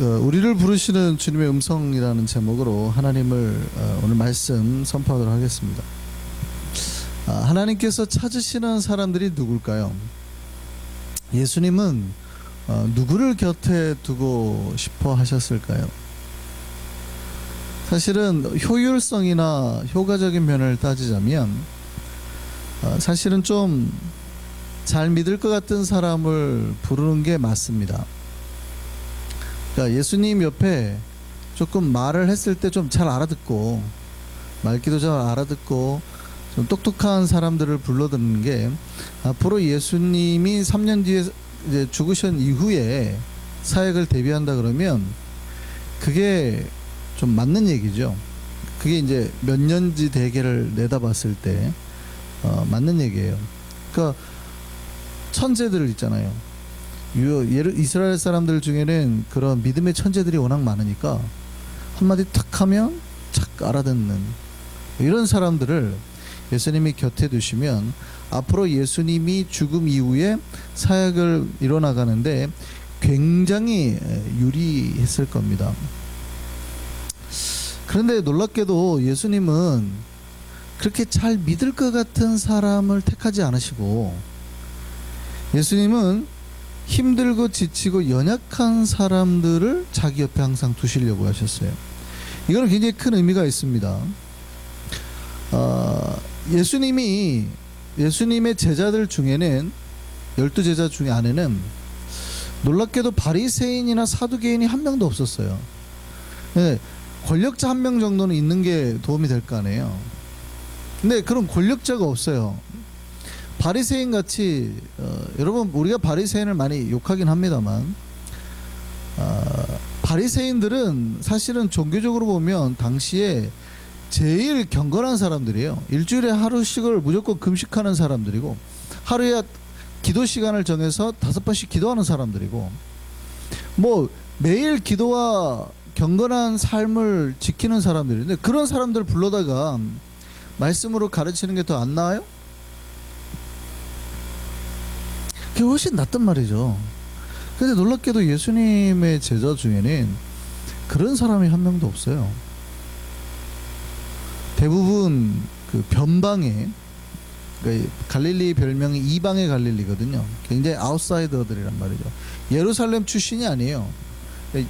우리를 부르시는 주님의 음성이라는 제목으로 하나님을 오늘 말씀 선포하도록 하겠습니다. 하나님께서 찾으시는 사람들이 누굴까요? 예수님은 누구를 곁에 두고 싶어 하셨을까요? 사실은 효율성이나 효과적인 면을 따지자면 사실은 좀 잘 믿을 것 같은 사람을 부르는 게 맞습니다. 그러니까 예수님 옆에 조금 말을 했을 때 좀 잘 알아듣고, 말귀도 잘 알아듣고 좀 똑똑한 사람들을 불러드는 게 앞으로 예수님이 3년 뒤에 이제 죽으신 이후에 사역을 대비한다 그러면 그게 좀 맞는 얘기죠. 그게 이제 몇 년지 대계를 내다봤을 때 맞는 얘기예요. 그러니까 천재들 있잖아요. 이스라엘 사람들 중에는 그런 믿음의 천재들이 워낙 많으니까 한마디 탁 하면 착 알아듣는 이런 사람들을 예수님이 곁에 두시면 앞으로 예수님이 죽음 이후에 사역을 이뤄나가는데 굉장히 유리했을 겁니다. 그런데 놀랍게도 예수님은 그렇게 잘 믿을 것 같은 사람을 택하지 않으시고, 예수님은 힘들고 지치고 연약한 사람들을 자기 옆에 항상 두시려고 하셨어요. 이거는 굉장히 큰 의미가 있습니다. 예수님의 제자들 중에는 12제자 중에 안에는 놀랍게도 바리새인이나 사두개인이 한 명도 없었어요. 네, 권력자 한 명 정도는 있는 게 도움이 될 거 아니에요. 근데 그런 권력자가 없어요. 바리새인 같이 여러분, 우리가 바리새인을 많이 욕하긴 합니다만 바리새인들은 사실은 종교적으로 보면 당시에 제일 경건한 사람들이에요. 일주일에 하루씩을 무조건 금식하는 사람들이고, 하루에 기도 시간을 정해서 5번씩 기도하는 사람들이고, 뭐 매일 기도와 경건한 삶을 지키는 사람들인데, 그런 사람들 불러다가 말씀으로 가르치는 게 더 안 나아요? 그게 훨씬 낫단 말이죠. 근데 놀랍게도 예수님의 제자 중에는 그런 사람이 한 명도 없어요. 대부분 그 변방에, 그러니까 갈릴리 별명이 이방의 갈릴리거든요. 굉장히 아웃사이더들이란 말이죠. 예루살렘 출신이 아니에요.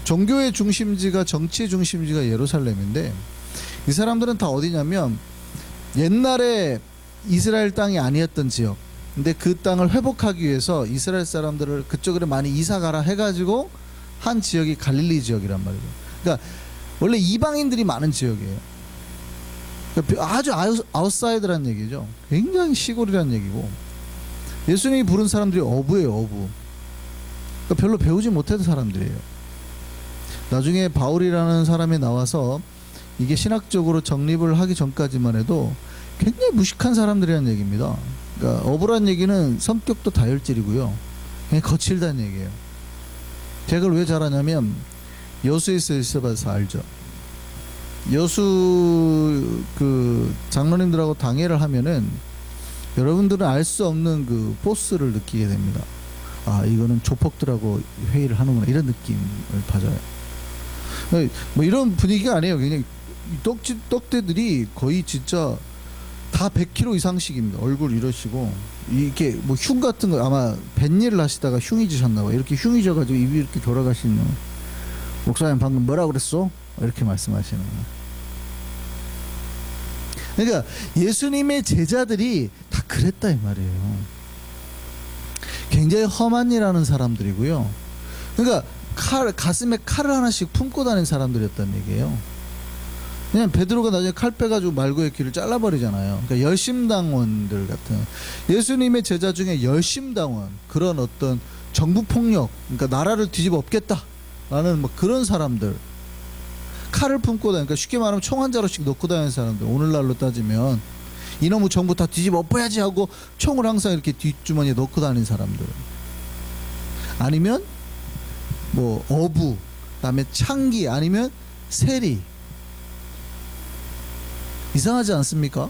종교의 중심지가, 정치의 중심지가 예루살렘인데, 이 사람들은 다 어디냐면 옛날에 이스라엘 땅이 아니었던 지역, 근데 그 땅을 회복하기 위해서 이스라엘 사람들을 그쪽으로 많이 이사가라 해가지고 한 지역이 갈릴리 지역이란 말이죠. 그러니까 원래 이방인들이 많은 지역이에요. 그러니까 아주 아웃사이드란 얘기죠. 굉장히 시골이란 얘기고, 예수님이 부른 사람들이 어부예요, 어부. 그러니까 별로 배우지 못했던 사람들이에요. 나중에 바울이라는 사람이 나와서 이게 신학적으로 정립을 하기 전까지만 해도 굉장히 무식한 사람들이란 얘기입니다. 그러니까 어부란 얘기는 성격도 다혈질이고요, 그냥 거칠다는 얘기예요. 제가 그걸 왜 잘하냐면 여수에서 있어봐서 알죠. 여수 그 장로님들하고 당회를 하면은 여러분들은 알 수 없는 그 포스를 느끼게 됩니다. 아, 이거는 조폭들하고 회의를 하는구나, 이런 느낌을 받아요. 뭐 이런 분위기가 아니에요. 그냥 떡대들이 거의 진짜 다 100kg 이상씩입니다. 얼굴 이러시고, 이렇게 뭐 흉 같은 거, 아마 뱃일을 하시다가 흉이 지셨나 봐요. 이렇게 흉이 져가지고 입이 이렇게 돌아가시는, 목사님 방금 뭐라 그랬어? 이렇게 말씀하시는 거예요. 그러니까 예수님의 제자들이 다 그랬다 이 말이에요. 굉장히 험한 일 하는 사람들이고요. 그러니까 가슴에 칼을 하나씩 품고 다니는 사람들이었다는 얘기예요. 그냥 베드로가 나중에 칼 빼가지고 말고의 귀를 잘라버리잖아요. 그러니까 열심당원들 같은, 예수님의 제자 중에 열심당원, 그런 어떤 정부폭력, 그러니까 나라를 뒤집어 엎겠다라는 뭐 그런 사람들, 칼을 품고 다니니까, 쉽게 말하면 총 한 자루씩 넣고 다니는 사람들, 오늘날로 따지면 이놈의 정부 다 뒤집어 엎어야지 하고 총을 항상 이렇게 뒷주머니에 넣고 다니는 사람들, 아니면 뭐 어부, 그다음에 창기, 아니면 세리. 이상하지 않습니까?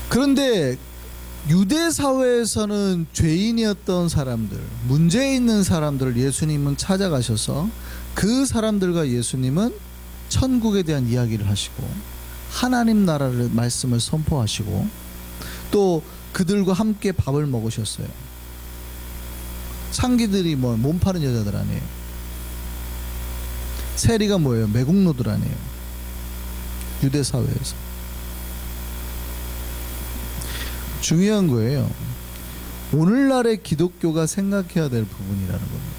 그런데 유대 사회에서는 죄인이었던 사람들, 문제 있는 사람들을 예수님은 찾아가셔서 그 사람들과 예수님은 천국에 대한 이야기를 하시고 하나님 나라를 말씀을 선포하시고 또 그들과 함께 밥을 먹으셨어요. 상기들이 뭐 몸 파는 여자들 아니에요. 세리가 뭐예요? 매국노들 아니에요. 유대 사회에서. 중요한 거예요. 오늘날의 기독교가 생각해야 될 부분이라는 겁니다.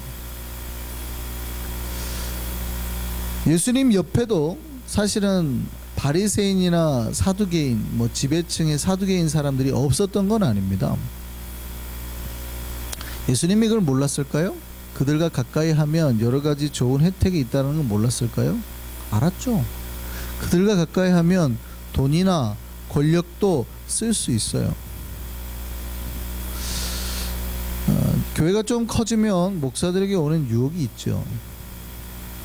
예수님 옆에도 사실은 바리새인이나 사두개인, 뭐 지배층의 사두개인 사람들이 없었던 건 아닙니다. 예수님이 그걸 몰랐을까요? 그들과 가까이 하면 여러 가지 좋은 혜택이 있다는 건 몰랐을까요? 알았죠. 그들과 가까이 하면 돈이나 권력도 쓸 수 있어요. 교회가 좀 커지면 목사들에게 오는 유혹이 있죠.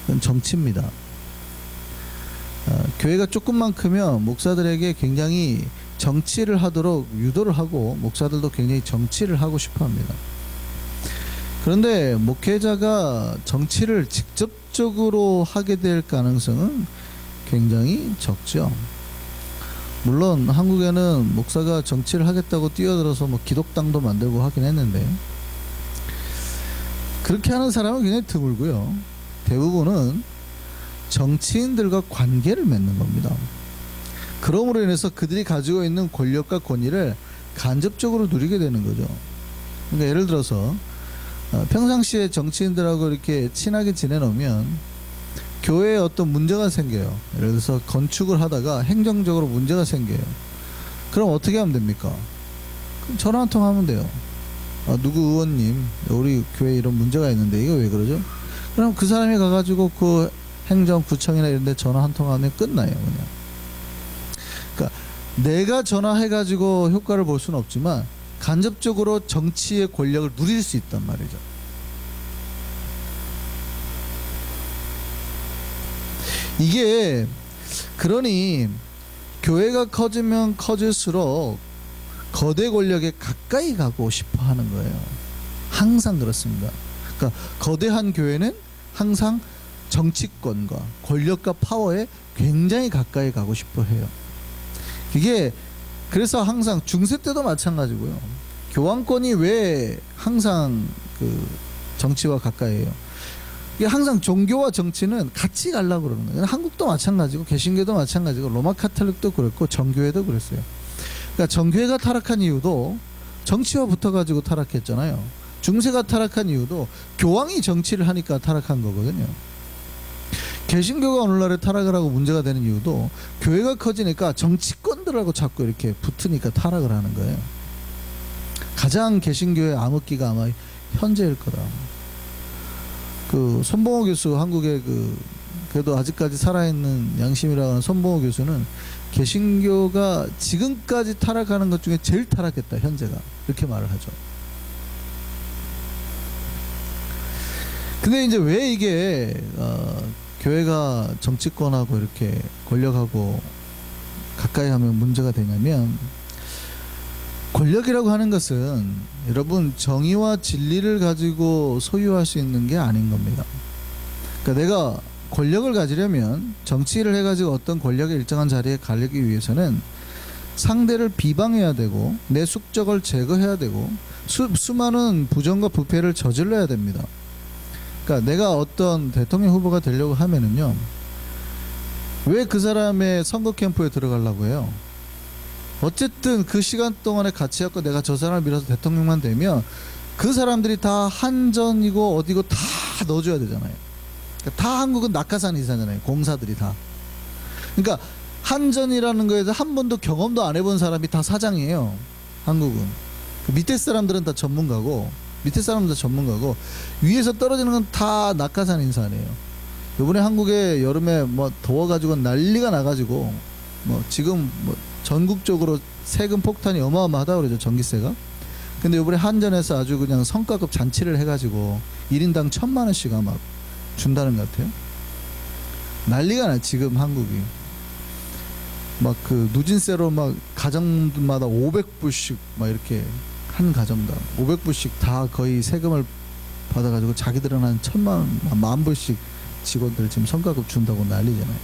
그건 정치입니다. 교회가 조금만 크면 목사들에게 굉장히 정치를 하도록 유도를 하고 목사들도 굉장히 정치를 하고 싶어 합니다. 그런데 목회자가 정치를 직접적으로 하게 될 가능성은 굉장히 적죠. 물론 한국에는 목사가 정치를 하겠다고 뛰어들어서 뭐 기독당도 만들고 하긴 했는데 그렇게 하는 사람은 굉장히 드물고요. 대부분은 정치인들과 관계를 맺는 겁니다. 그럼으로 인해서 그들이 가지고 있는 권력과 권위를 간접적으로 누리게 되는 거죠. 그러니까 예를 들어서 평상시에 정치인들하고 이렇게 친하게 지내놓으면 교회에 어떤 문제가 생겨요. 예를 들어서 건축을 하다가 행정적으로 문제가 생겨요. 그럼 어떻게 하면 됩니까? 그럼 전화 한 통 하면 돼요. 누구 의원님, 우리 교회에 이런 문제가 있는데 이거 왜 그러죠? 그럼 그 사람이 가가지고 그 행정구청이나 이런 데 전화 한 통 하면 끝나요. 그냥. 그러니까 내가 전화해가지고 효과를 볼 수는 없지만 간접적으로 정치의 권력을 누릴 수 있단 말이죠. 이게 그러니 교회가 커지면 커질수록 거대 권력에 가까이 가고 싶어 하는 거예요. 항상 그렇습니다. 그러니까 거대한 교회는 항상 정치권과 권력과 파워에 굉장히 가까이 가고 싶어 해요. 이게 그래서 항상 중세 때도 마찬가지고요. 교황권이 왜 항상 그 정치와 가까이 해요? 이게 항상 종교와 정치는 같이 가려고 그러는 거예요. 한국도 마찬가지고 개신교도 마찬가지고 로마 카톨릭도 그렇고 정교회도 그랬어요. 그러니까 정교회가 타락한 이유도 정치와 붙어가지고 타락했잖아요. 중세가 타락한 이유도 교황이 정치를 하니까 타락한 거거든요. 개신교가 오늘날에 타락을 하고 문제가 되는 이유도 교회가 커지니까 정치권들하고 자꾸 이렇게 붙으니까 타락을 하는 거예요. 가장 개신교의 암흑기가 아마 현재일 거다. 그 손봉호 교수, 한국의 그래도 아직까지 살아있는 양심이라고 하는 손봉호 교수는 개신교가 지금까지 타락하는 것 중에 제일 타락했다, 현재가. 이렇게 말을 하죠. 근데 이제 왜 이게 교회가 정치권하고 이렇게 권력하고 가까이 하면 문제가 되냐면, 권력이라고 하는 것은 여러분 정의와 진리를 가지고 소유할 수 있는 게 아닌 겁니다. 그러니까 내가 권력을 가지려면 정치를 해가지고 어떤 권력의 일정한 자리에 가려기 위해서는 상대를 비방해야 되고 내 숙적을 제거해야 되고 수많은 부정과 부패를 저질러야 됩니다. 그러니까 내가 어떤 대통령 후보가 되려고 하면은요, 왜 그 사람의 선거 캠프에 들어가려고 해요? 어쨌든 그 시간 동안에 같이 해갖고 내가 저 사람을 밀어서 대통령만 되면 그 사람들이 다 한전이고 어디고 다 넣어줘야 되잖아요. 그러니까 다 한국은 낙하산 이사잖아요. 공사들이 다. 그러니까 한전이라는 거에서 한 번도 경험도 안 해본 사람이 다 사장이에요. 한국은. 그 밑에 사람들은 다 전문가고 위에서 떨어지는 건 다 낙하산 인사네요. 이번에 한국에 여름에 뭐 더워가지고 난리가 나가지고 뭐 지금 뭐 전국적으로 세금 폭탄이 어마어마하다고 그러죠. 전기세가. 근데 이번에 한전에서 아주 그냥 성과급 잔치를 해가지고 1인당 1,000만 원씩 아마 준다는 것 같아요. 난리가 나 지금 한국이. 막 그 누진세로 막 가정마다 500불씩 막 이렇게 한 가정당 500불씩 다 거의 세금을 받아가지고 자기들은 한 1,000만 원, 10,000불씩 직원들 지금 성과급 준다고 난리잖아요.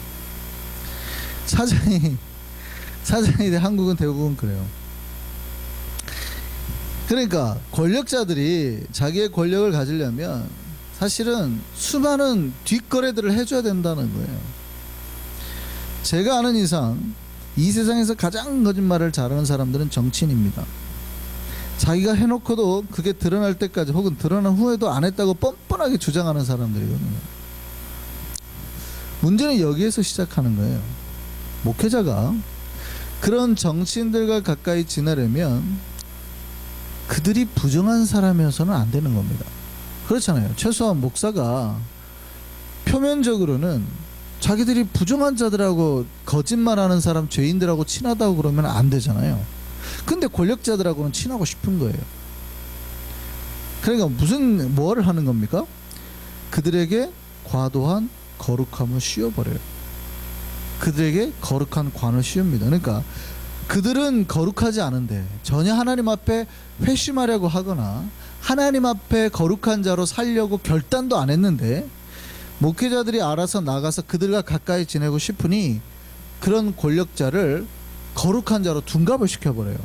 사장이 한국은 대부분 그래요. 그러니까 권력자들이 자기의 권력을 가지려면 사실은 수많은 뒷거래들을 해줘야 된다는 거예요. 제가 아는 이상 이 세상에서 가장 거짓말을 잘하는 사람들은 정치인입니다. 자기가 해놓고도 그게 드러날 때까지 혹은 드러난 후에도 안 했다고 뻔뻔하게 주장하는 사람들이거든요. 문제는 여기에서 시작하는 거예요. 목회자가 그런 정치인들과 가까이 지내려면 그들이 부정한 사람이어서는 안 되는 겁니다. 그렇잖아요. 최소한 목사가 표면적으로는 자기들이 부정한 자들하고 거짓말하는 사람, 죄인들하고 친하다고 그러면 안 되잖아요. 근데 권력자들하고는 친하고 싶은 거예요. 그러니까 뭐를 하는 겁니까? 그들에게 과도한 거룩함을 씌워버려요. 그들에게 거룩한 관을 씌웁니다. 그러니까 그들은 거룩하지 않은데 전혀 하나님 앞에 회심하려고 하거나 하나님 앞에 거룩한 자로 살려고 결단도 안 했는데 목회자들이 알아서 나가서 그들과 가까이 지내고 싶으니 그런 권력자를 거룩한 자로 둔갑을 시켜버려요.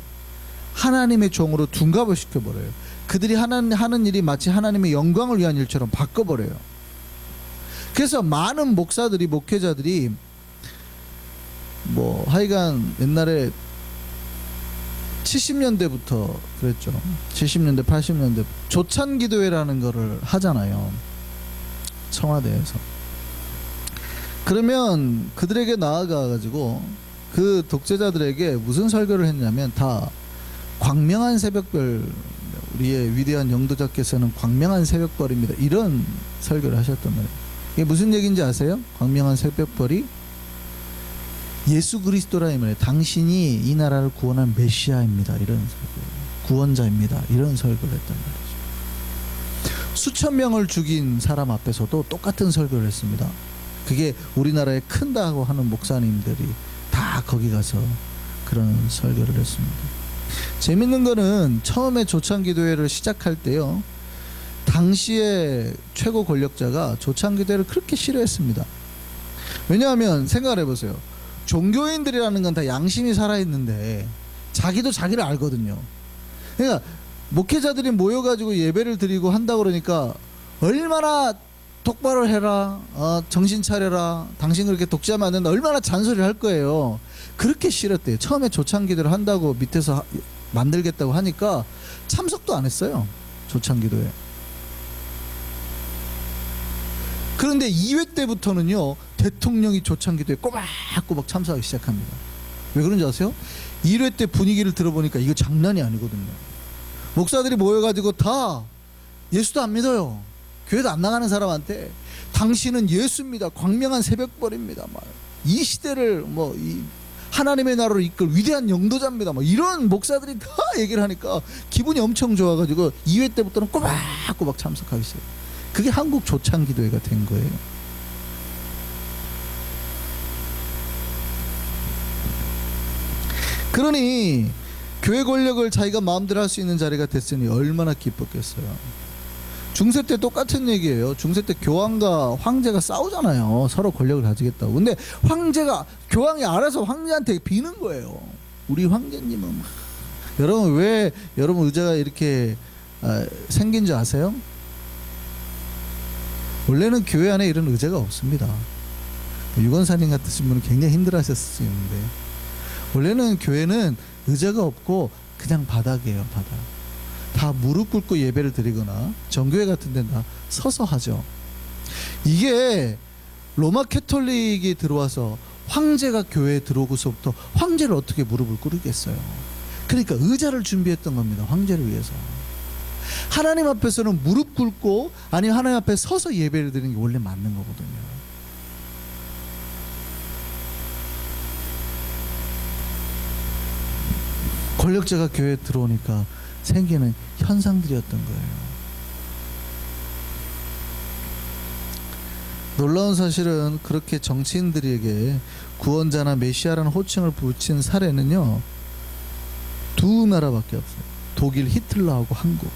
하나님의 종으로 둔갑을 시켜버려요. 그들이 하는 일이 마치 하나님의 영광을 위한 일처럼 바꿔버려요. 그래서 많은 목사들이, 목회자들이 뭐 하여간 옛날에 70년대부터 그랬죠. 70년대 80년대 조찬기도회라는 거를 하잖아요. 청와대에서. 그러면 그들에게 나아가가지고 그 독재자들에게 무슨 설교를 했냐면 다 광명한 새벽별, 우리의 위대한 영도자께서는 광명한 새벽별입니다, 이런 설교를 하셨단 말이에요. 이게 무슨 얘기인지 아세요? 광명한 새벽별이 예수 그리스도라 이 말이에요. 당신이 이 나라를 구원한 메시아입니다, 이런 설교, 구원자입니다, 이런 설교를 했단 말이죠. 수천 명을 죽인 사람 앞에서도 똑같은 설교를 했습니다. 그게 우리나라에 큰다고 하는 목사님들이 다 거기 가서 그런 설교를 했습니다. 재밌는 거는 처음에 조찬기도회를 시작할 때요, 당시의 최고 권력자가 조찬기도회를 그렇게 싫어했습니다. 왜냐하면 생각을 해보세요. 종교인들이라는 건 다 양심이 살아있는데 자기도 자기를 알거든요. 그러니까 목회자들이 모여가지고 예배를 드리고 한다 그러니까 얼마나 똑바로 해라, 정신 차려라, 당신 그렇게 독재하면 안 된다, 얼마나 잔소리를 할 거예요. 그렇게 싫었대요. 처음에 조찬기도를 한다고 밑에서 만들겠다고 하니까 참석도 안 했어요, 조찬기도에. 그런데 2회 때부터는요, 대통령이 조찬기도에 꼬박꼬박 참석하기 시작합니다. 왜 그런지 아세요? 1회 때 분위기를 들어보니까 이거 장난이 아니거든요. 목사들이 모여가지고 다 예수도 안 믿어요. 교회도 안 나가는 사람한테 당신은 예수입니다, 광명한 새벽벌입니다, 이 시대를 이 하나님의 나라로 이끌 위대한 영도자입니다, 이런 목사들이 다 얘기를 하니까 기분이 엄청 좋아가지고 2회 때부터는 꼬박꼬박 참석하기 시작해요. 그게 한국 조찬기도회가 된 거예요. 그러니 교회 권력을 자기가 마음대로 할 수 있는 자리가 됐으니 얼마나 기뻤겠어요. 중세 때 똑같은 얘기예요. 중세 때 교황과 황제가 싸우잖아요, 서로 권력을 가지겠다고. 근데 교황이 알아서 황제한테 비는 거예요. 우리 황제님은 여러분, 왜 여러분 의자가 이렇게 생긴 줄 아세요? 원래는 교회 안에 이런 의자가 없습니다. 유건사님 같으신 분은 굉장히 힘들어하셨을 수 있는데, 원래는 교회는 의자가 없고 그냥 바닥이에요, 바닥. 다 무릎 꿇고 예배를 드리거나 정교회 같은 데는 다 서서 하죠. 이게 로마 캐톨릭이 들어와서 황제가 교회에 들어오고서부터 황제를 어떻게 무릎을 꿇겠어요. 그러니까 의자를 준비했던 겁니다, 황제를 위해서. 하나님 앞에서는 무릎 꿇고 아니면 하나님 앞에 서서 예배를 드리는 게 원래 맞는 거거든요. 권력자가 교회에 들어오니까 생기는 현상들이었던 거예요. 놀라운 사실은 그렇게 정치인들에게 구원자나 메시아라는 호칭을 붙인 사례는요, 두 나라밖에 없어요. 독일 히틀러하고 한국.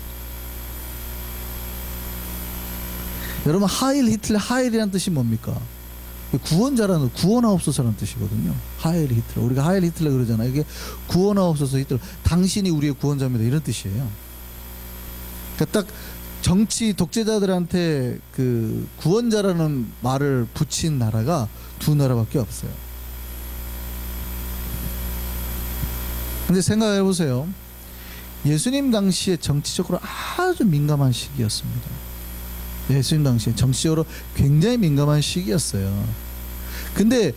여러분, 하일 히틀러, 하일이라는 뜻이 뭡니까? 구원자라는, 구원하옵소서라는 뜻이거든요. 하일 히틀러. 우리가 하일 히틀러 그러잖아요. 이게 구원하옵소서 히틀러. 당신이 우리의 구원자입니다. 이런 뜻이에요. 그러니까 딱 정치 독재자들한테 그 구원자라는 말을 붙인 나라가 두 나라밖에 없어요. 근데 생각해 보세요. 예수님 당시에 정치적으로 아주 민감한 시기였습니다. 예수님 당시에 정치적으로 굉장히 민감한 시기였어요. 근데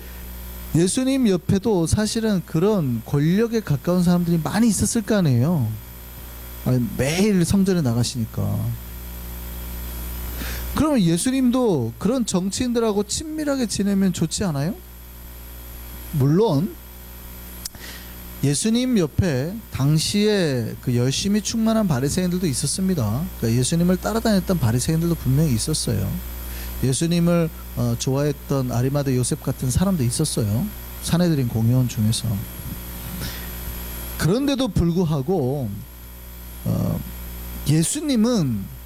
예수님 옆에도 사실은 그런 권력에 가까운 사람들이 많이 있었을 거 아니에요. 매일 성전에 나가시니까. 그러면 예수님도 그런 정치인들하고 친밀하게 지내면 좋지 않아요? 물론 예수님 옆에 당시에 그 열심히 충만한 바리새인들도 있었습니다. 그러니까 예수님을 따라다녔던 바리새인들도 분명히 있었어요. 예수님을 좋아했던 아리마대 요셉 같은 사람도 있었어요. 사내들인 공회원 중에서. 그런데도 불구하고 예수님은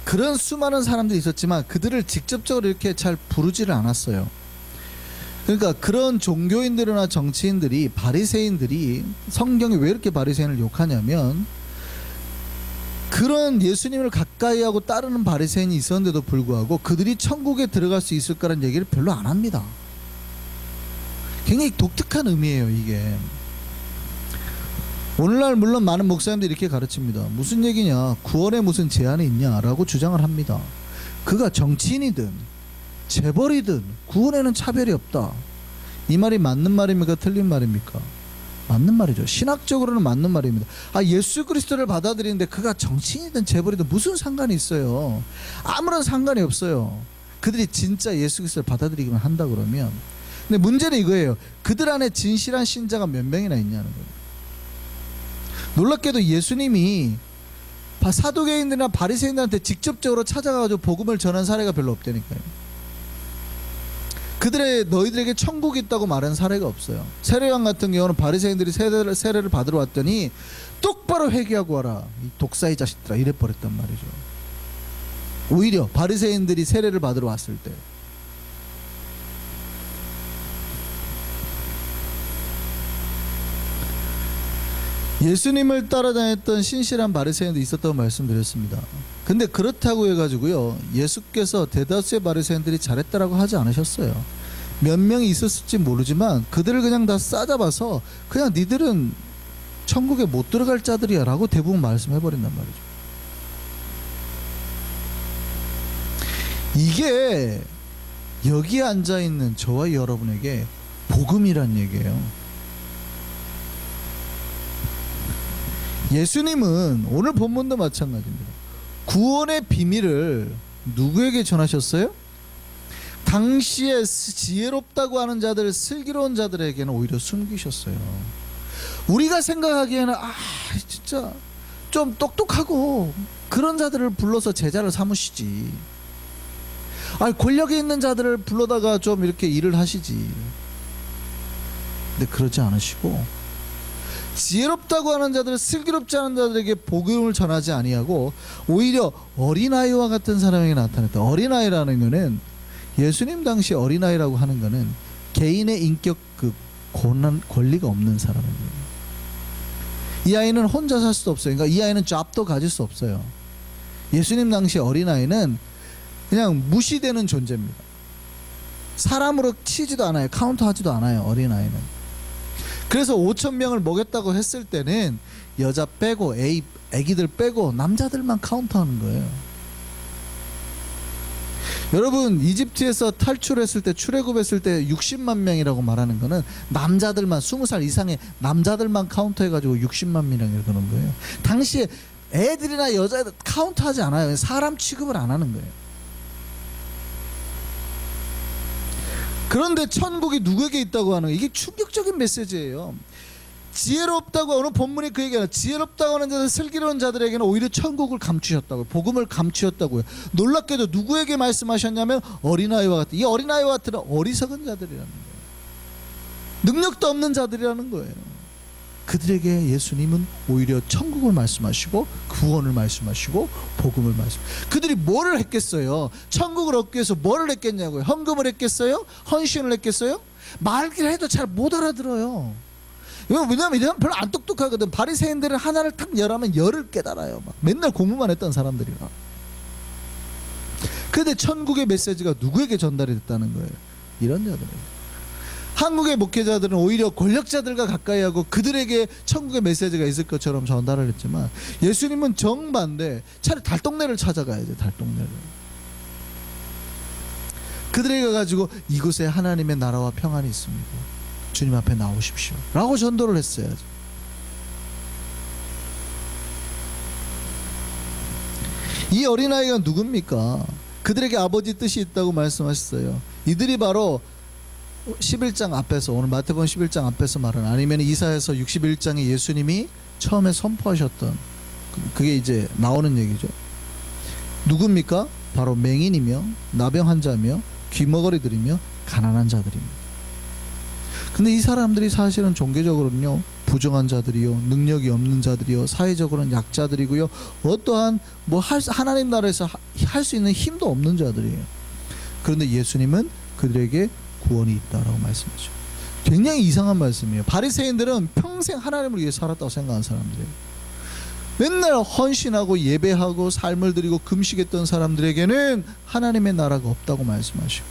그런 수많은 사람들이 있었지만 그들을 직접적으로 이렇게 잘 부르지를 않았어요. 그러니까 그런 종교인들이나 정치인들이, 바리새인들이, 성경이 왜 이렇게 바리새인을 욕하냐면, 그런 예수님을 가까이 하고 따르는 바리새인이 있었는데도 불구하고 그들이 천국에 들어갈 수 있을 거라는 얘기를 별로 안 합니다. 굉장히 독특한 의미예요, 이게. 오늘날 물론 많은 목사님들이 이렇게 가르칩니다. 무슨 얘기냐, 구원에 무슨 제한이 있냐라고 주장을 합니다. 그가 정치인이든 재벌이든 구원에는 차별이 없다. 이 말이 맞는 말입니까? 틀린 말입니까? 맞는 말이죠. 신학적으로는 맞는 말입니다. 예수 그리스도를 받아들이는데 그가 정치인이든 재벌이든 무슨 상관이 있어요? 아무런 상관이 없어요. 그들이 진짜 예수 그리스도를 받아들이기만 한다 그러면. 근데 문제는 이거예요. 그들 안에 진실한 신자가 몇 명이나 있냐는 거예요. 놀랍게도 예수님이 사두개인들이나 바리새인들한테 직접적으로 찾아가지고 복음을 전한 사례가 별로 없다니까요. 너희들에게 천국이 있다고 말한 사례가 없어요. 세례요한 같은 경우는 바리새인들이 세례를 받으러 왔더니 똑바로 회개하고 와라, 이 독사의 자식들아, 이래 버렸단 말이죠. 오히려 바리새인들이 세례를 받으러 왔을 때 예수님을 따라다녔던 신실한 바리새인도 있었다고 말씀드렸습니다. 근데 그렇다고 해가지고요, 예수께서 대다수의 바리새인들이 잘했다라고 하지 않으셨어요. 몇 명이 있었을지 모르지만 그들을 그냥 다 싸잡아서 그냥 니들은 천국에 못 들어갈 자들이야 라고 대부분 말씀해버린단 말이죠. 이게 여기에 앉아있는 저와 여러분에게 복음이란 얘기예요. 예수님은 오늘 본문도 마찬가지입니다. 구원의 비밀을 누구에게 전하셨어요? 당시에 지혜롭다고 하는 자들, 슬기로운 자들에게는 오히려 숨기셨어요. 우리가 생각하기에는 진짜 좀 똑똑하고 그런 자들을 불러서 제자를 삼으시지, 권력이 있는 자들을 불러다가 좀 이렇게 일을 하시지. 근데 그러지 않으시고 지혜롭다고 하는 자들, 슬기롭지 않은 자들에게 복음을 전하지 아니하고 오히려 어린아이와 같은 사람에게 나타났다. 어린아이라는 거는, 예수님 당시 어린아이라고 하는 거는 개인의 인격 권리가 없는 사람입니다. 이 아이는 혼자 살 수도 없어요. 그러니까 이 아이는 잡도 가질 수 없어요. 예수님 당시 어린아이는 그냥 무시되는 존재입니다. 사람으로 치지도 않아요. 카운트하지도 않아요, 어린아이는. 그래서 5,000명을 먹였다고 했을 때는 여자 빼고 애기들 빼고 남자들만 카운트하는 거예요. 여러분, 이집트에서 탈출했을 때, 출애굽했을 때 60만 명이라고 말하는 거는 남자들만, 20살 이상의 남자들만 카운트해가지고 60만 명이라고 그러는 거예요. 당시에 애들이나 여자애들 카운트하지 않아요. 사람 취급을 안 하는 거예요. 그런데 천국이 누구에게 있다고 하는 거예요? 이게 충격적인 메시지예요. 지혜롭다고 오늘 본문이 그 얘기하는 지혜롭다고 하는 자들 슬기로운 자들에게는 오히려 천국을 감추셨다고요. 복음을 감추셨다고요. 놀랍게도 누구에게 말씀하셨냐면 어린아이와 같은, 이 어린아이와 같은 어리석은 자들이라는 거예요. 능력도 없는 자들이라는 거예요. 그들에게 예수님은 오히려 천국을 말씀하시고 구원을 말씀하시고 복음을 그들이 뭐를 했겠어요? 천국을 얻기 위해서 뭐를 했겠냐고요? 헌금을 했겠어요? 헌신을 했겠어요? 말기를 해도 잘 못 알아들어요. 왜냐하면 이런 별로 안 똑똑하거든. 바리새인들은 하나를 탁 열하면 열을 깨달아요. 막 맨날 공부만 했던 사람들이라. 그런데 천국의 메시지가 누구에게 전달이 됐다는 거예요? 이런 자들에게. 한국의 목회자들은 오히려 권력자들과 가까이 하고 그들에게 천국의 메시지가 있을 것처럼 전달을 했지만 예수님은 정반대, 차라리 달동네를 찾아가야죠. 달동네를. 그들에게 가지고 이곳에 하나님의 나라와 평안이 있습니다. 주님 앞에 나오십시오 라고 전도를 했어야죠. 이 어린아이가 누굽니까? 그들에게 아버지 뜻이 있다고 말씀하셨어요. 이들이 바로 11장 앞에서, 오늘 마태복음 11장 앞에서 말은, 아니면 이사야서 61장에 예수님이 처음에 선포하셨던, 그게 이제 나오는 얘기죠. 누굽니까? 바로 맹인이며 나병 환자며 귀머거리들이며 가난한 자들입니다. 근데 이 사람들이 사실은 종교적으로는요 부정한 자들이요, 능력이 없는 자들이요, 사회적으로는 약자들이고요, 어떠한 하나님 나라에서 할 수 있는 힘도 없는 자들이에요. 그런데 예수님은 그들에게 구원이 있다라고 말씀하죠. 굉장히 이상한 말씀이에요. 바리새인들은 평생 하나님을 위해 살았다고 생각하는 사람들이에요. 맨날 헌신하고 예배하고 삶을 드리고 금식했던 사람들에게는 하나님의 나라가 없다고 말씀하시고,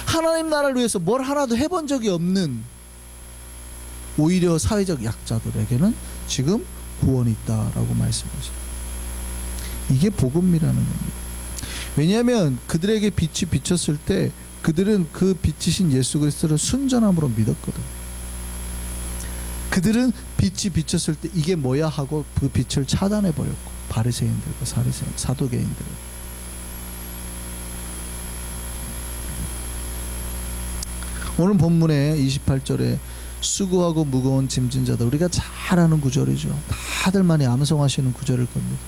하나님 나라를 위해서 뭘 하나도 해본 적이 없는 오히려 사회적 약자들에게는 지금 구원이 있다라고 말씀하시죠. 이게 복음이라는 겁니다. 왜냐하면 그들에게 빛이 비쳤을 때 그들은 그 빛이신 예수 그리스도를 순전함으로 믿었거든. 그들은 빛이 비쳤을 때 이게 뭐야 하고 그 빛을 차단해 버렸고, 바리새인들과 사두개인들. 오늘 본문에 28절에 수고하고 무거운 짐진 자들, 우리가 잘 아는 구절이죠. 다들 많이 암송하시는 구절일 겁니다.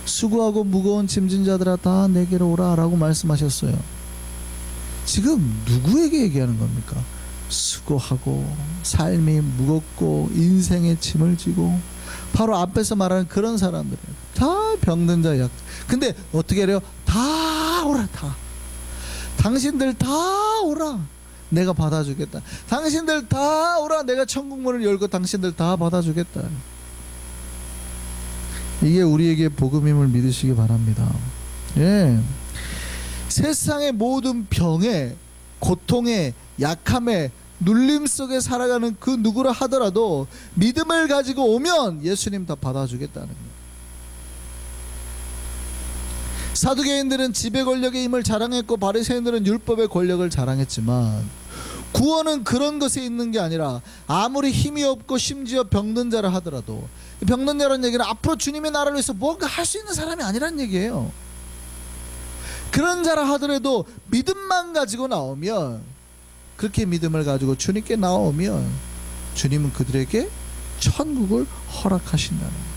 수고하고 무거운 짐진 자들아 다 내게로 오라 라고 말씀하셨어요. 지금 누구에게 얘기하는 겁니까? 수고하고 삶이 무겁고 인생의 짐을 지고, 바로 앞에서 말하는 그런 사람들이에요. 다 병든 자, 약. 근데 어떻게 해요? 다 오라, 다. 당신들 다 오라, 내가 받아주겠다. 당신들 다 오라, 내가 천국 문을 열고 당신들 다 받아주겠다. 이게 우리에게 복음임을 믿으시기 바랍니다. 예. 세상의 모든 병에, 고통에, 약함에, 눌림 속에 살아가는 그 누구라 하더라도 믿음을 가지고 오면 예수님 다 받아주겠다는 거예요. 사두개인들은 지배 권력의 힘을 자랑했고 바리새인들은 율법의 권력을 자랑했지만, 구원은 그런 것에 있는 게 아니라 아무리 힘이 없고 심지어 병든 자라 하더라도, 병든 자라는 얘기는 앞으로 주님의 나라를 위해서 뭔가 할 수 있는 사람이 아니란 얘기예요. 그런 자라 하더라도 믿음만 가지고 나오면, 그렇게 믿음을 가지고 주님께 나오면 주님은 그들에게 천국을 허락하신다는 거예요.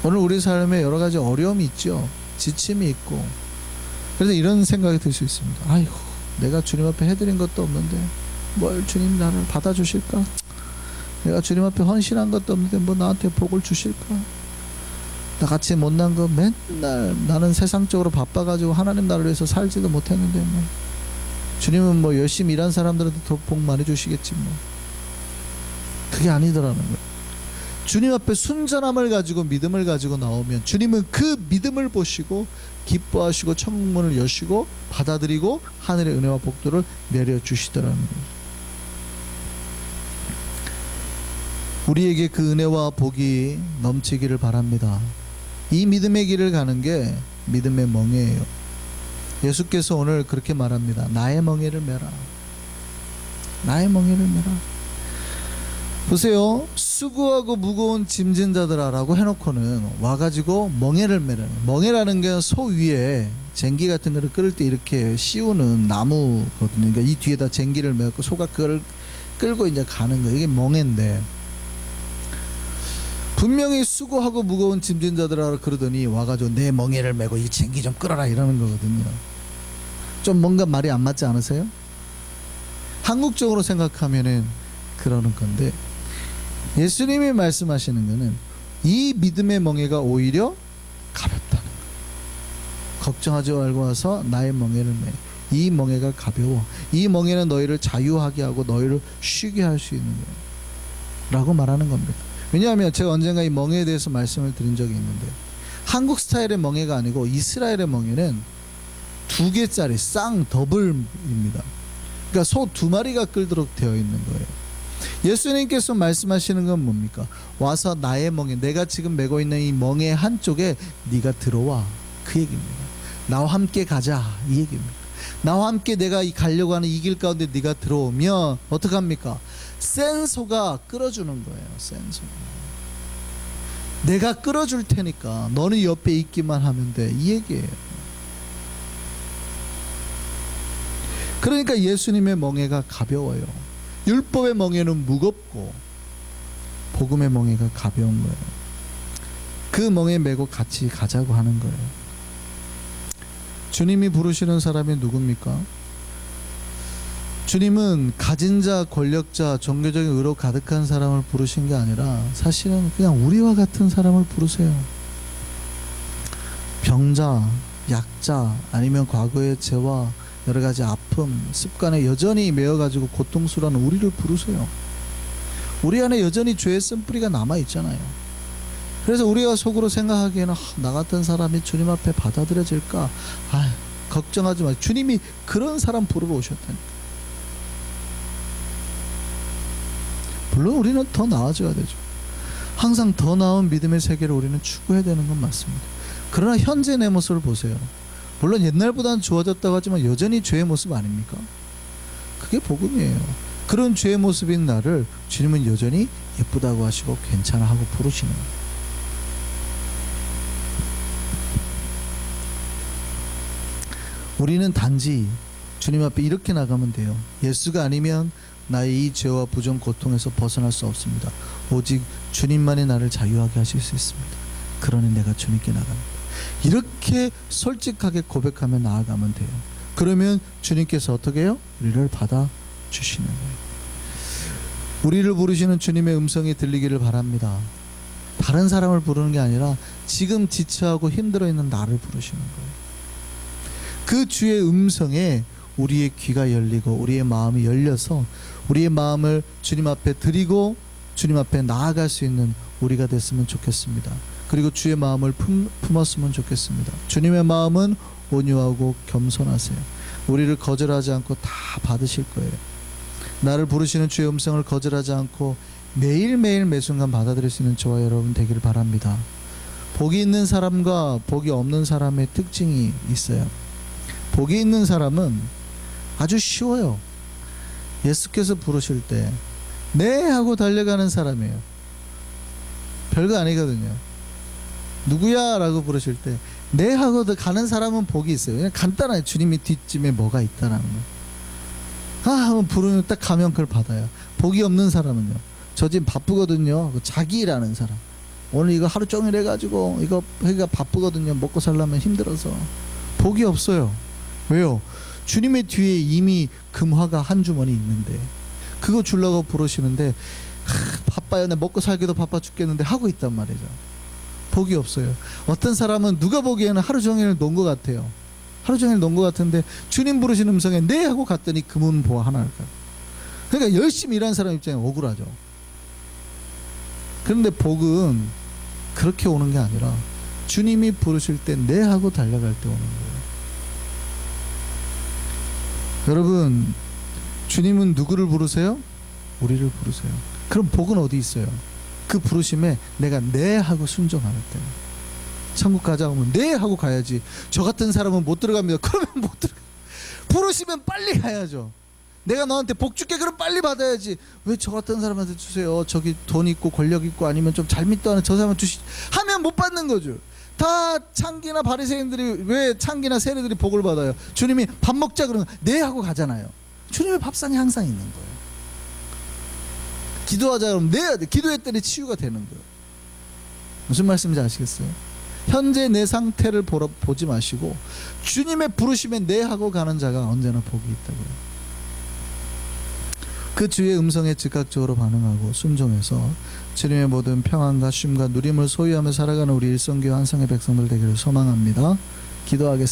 오늘 우리 삶에 여러 가지 어려움이 있죠. 지침이 있고. 그래서 이런 생각이 들 수 있습니다. 아이고, 내가 주님 앞에 해드린 것도 없는데 뭘 주님 나를 받아주실까? 내가 주님 앞에 헌신한 것도 없는데 뭐 나한테 복을 주실까? 나같이 못난 거 맨날 나는 세상적으로 바빠가지고 하나님 나라를 위해서 살지도 못했는데 뭐 주님은 뭐 열심히 일한 사람들한테 더 복 많이 주시겠지 뭐. 그게 아니더라는 거예요. 주님 앞에 순전함을 가지고 믿음을 가지고 나오면 주님은 그 믿음을 보시고 기뻐하시고 천국문을 여시고 받아들이고 하늘의 은혜와 복들을 내려주시더라는 거예요. 우리에게 그 은혜와 복이 넘치기를 바랍니다. 이 믿음의 길을 가는 게 믿음의 멍에예요. 예수께서 오늘 그렇게 말합니다. 나의 멍에를 메라. 나의 멍에를 메라. 보세요. 수고하고 무거운 짐진 자들아라고 해놓고는 와가지고 멍에를 메라. 멍에라는 게 소 위에 쟁기 같은 거를 끓일 때 이렇게 씌우는 나무거든요. 그러니까 이 뒤에다 쟁기를 메고 소가 그걸 끌고 이제 가는 거예요. 이게 멍에인데 분명히 수고하고 무거운 짐진 자들아 그러더니 와가지고 내 멍에를 메고 이 쟁기 좀 끌어라 이러는 거거든요. 좀 뭔가 말이 안 맞지 않으세요? 한국적으로 생각하면은 그러는 건데 예수님이 말씀하시는 거는 이 믿음의 멍에가 오히려 가볍다는 거예요. 걱정하지 말고 와서 나의 멍에를 매. 이 멍에가 가벼워. 이 멍에는 너희를 자유하게 하고 너희를 쉬게 할 수 있는 거예요 라고 말하는 겁니다. 왜냐하면 제가 언젠가 이 멍에에 대해서 말씀을 드린 적이 있는데 한국 스타일의 멍에가 아니고 이스라엘의 멍에는 2개짜리 쌍 더블입니다. 그러니까 소 2마리가 끌도록 되어 있는 거예요. 예수님께서 말씀하시는 건 뭡니까? 와서 나의 멍에, 내가 지금 메고 있는 이 멍에 한쪽에 네가 들어와, 그 얘기입니다. 나와 함께 가자, 이 얘기입니다. 나와 함께 내가 가려고 하는 이 길 가운데 네가 들어오면 어떡합니까? 센 소가 끌어주는 거예요. 센 소가. 내가 끌어줄 테니까 너는 옆에 있기만 하면 돼, 이 얘기예요. 그러니까 예수님의 멍에가 가벼워요. 율법의 멍에는 무겁고 복음의 멍에가 가벼운 거예요. 그 멍에 메고 같이 가자고 하는 거예요. 주님이 부르시는 사람이 누굽니까? 주님은 가진 자, 권력자, 종교적인 의로 가득한 사람을 부르신 게 아니라 사실은 그냥 우리와 같은 사람을 부르세요. 병자, 약자, 아니면 과거의 죄와 여러 가지 아픔, 습관에 여전히 매여가지고 고통스러운 우리를 부르세요. 우리 안에 여전히 죄의 쓴뿌리가 남아있잖아요. 그래서 우리가 속으로 생각하기에는 나 같은 사람이 주님 앞에 받아들여질까? 걱정하지 마. 주님이 그런 사람 부르러 오셨다니까. 물론 우리는 더 나아져야 되죠. 항상 더 나은 믿음의 세계를 우리는 추구해야 되는 건 맞습니다. 그러나 현재 내 모습을 보세요. 물론 옛날보다는 좋아졌다고 하지만 여전히 죄의 모습 아닙니까? 그게 복음이에요. 그런 죄의 모습인 나를 주님은 여전히 예쁘다고 하시고 괜찮아 하고 부르시는 거예요. 우리는 단지 주님 앞에 이렇게 나가면 돼요. 예수가 아니면 나의 이 죄와 부정 고통에서 벗어날 수 없습니다. 오직 주님만이 나를 자유하게 하실 수 있습니다. 그러니 내가 주님께 나갑니다. 이렇게 솔직하게 고백하며 나아가면 돼요. 그러면 주님께서 어떻게 해요? 우리를 받아주시는 거예요. 우리를 부르시는 주님의 음성이 들리기를 바랍니다. 다른 사람을 부르는 게 아니라 지금 지체하고 힘들어 있는 나를 부르시는 거예요. 그 주의 음성에 우리의 귀가 열리고 우리의 마음이 열려서 우리의 마음을 주님 앞에 드리고 주님 앞에 나아갈 수 있는 우리가 됐으면 좋겠습니다. 그리고 주의 마음을 품었으면 좋겠습니다. 주님의 마음은 온유하고 겸손하세요. 우리를 거절하지 않고 다 받으실 거예요. 나를 부르시는 주의 음성을 거절하지 않고 매일매일 매순간 받아들일 수 있는 저와 여러분 되기를 바랍니다. 복이 있는 사람과 복이 없는 사람의 특징이 있어요. 복이 있는 사람은 아주 쉬워요. 예수께서 부르실 때 네 하고 달려가는 사람이에요. 별거 아니거든요. 누구야? 라고 부르실 때 네 하고 가는 사람은 복이 있어요. 그냥 간단해요. 주님이 뒷짐에 뭐가 있다라는 거. 한번 부르면 딱 가면 그걸 받아요. 복이 없는 사람은요, 저 지금 바쁘거든요. 자기라는 사람, 오늘 이거 하루 종일 해가지고 이거 하기가 바쁘거든요. 먹고 살려면 힘들어서 복이 없어요. 왜요? 주님의 뒤에 이미 금화가 한 주머니 있는데 그거 주려고 부르시는데 바빠요. 나 먹고 살기도 바빠 죽겠는데 하고 있단 말이죠. 복이 없어요. 어떤 사람은 누가 보기에는 하루 종일 논 것 같아요. 하루 종일 논 것 같은데 주님 부르시는 음성에 네 하고 갔더니 금은 보아 하나일까. 그러니까 열심히 일하는 사람 입장에 억울하죠. 그런데 복은 그렇게 오는 게 아니라 주님이 부르실 때 네 하고 달려갈 때 오는 거예요. 여러분, 주님은 누구를 부르세요? 우리를 부르세요. 그럼 복은 어디 있어요? 그 부르심에 내가 네 하고 순종할 때. 천국 가자 하면 네 하고 가야지. 저 같은 사람은 못 들어갑니다. 그러면 못 들어가. 부르시면 빨리 가야죠. 내가 너한테 복 줄게, 그럼 빨리 받아야지. 왜 저 같은 사람한테 주세요? 저기 돈 있고 권력 있고 아니면 좀 잘 믿도 하는 저 사람한테 주시 하면 못 받는 거죠. 다 창기나 바리새인들이 왜 창기나 세리들이 복을 받아요? 주님이 밥 먹자 그러면 네 하고 가잖아요. 주님의 밥상이 항상 있는 거예요. 기도하자 그러면 내야 돼. 기도했더니 치유가 되는 거예요. 무슨 말씀인지 아시겠어요? 현재 내 상태를 보지 마시고 주님의 부르심에 네 하고 가는 자가 언제나 복이 있다고요. 그 주의 음성에 즉각적으로 반응하고 순종해서 주님의 모든 평안과 쉼과 누림을 소유하며 살아가는 우리 일성교회 한성의 백성들 되기를 소망합니다. 기도하겠습니다.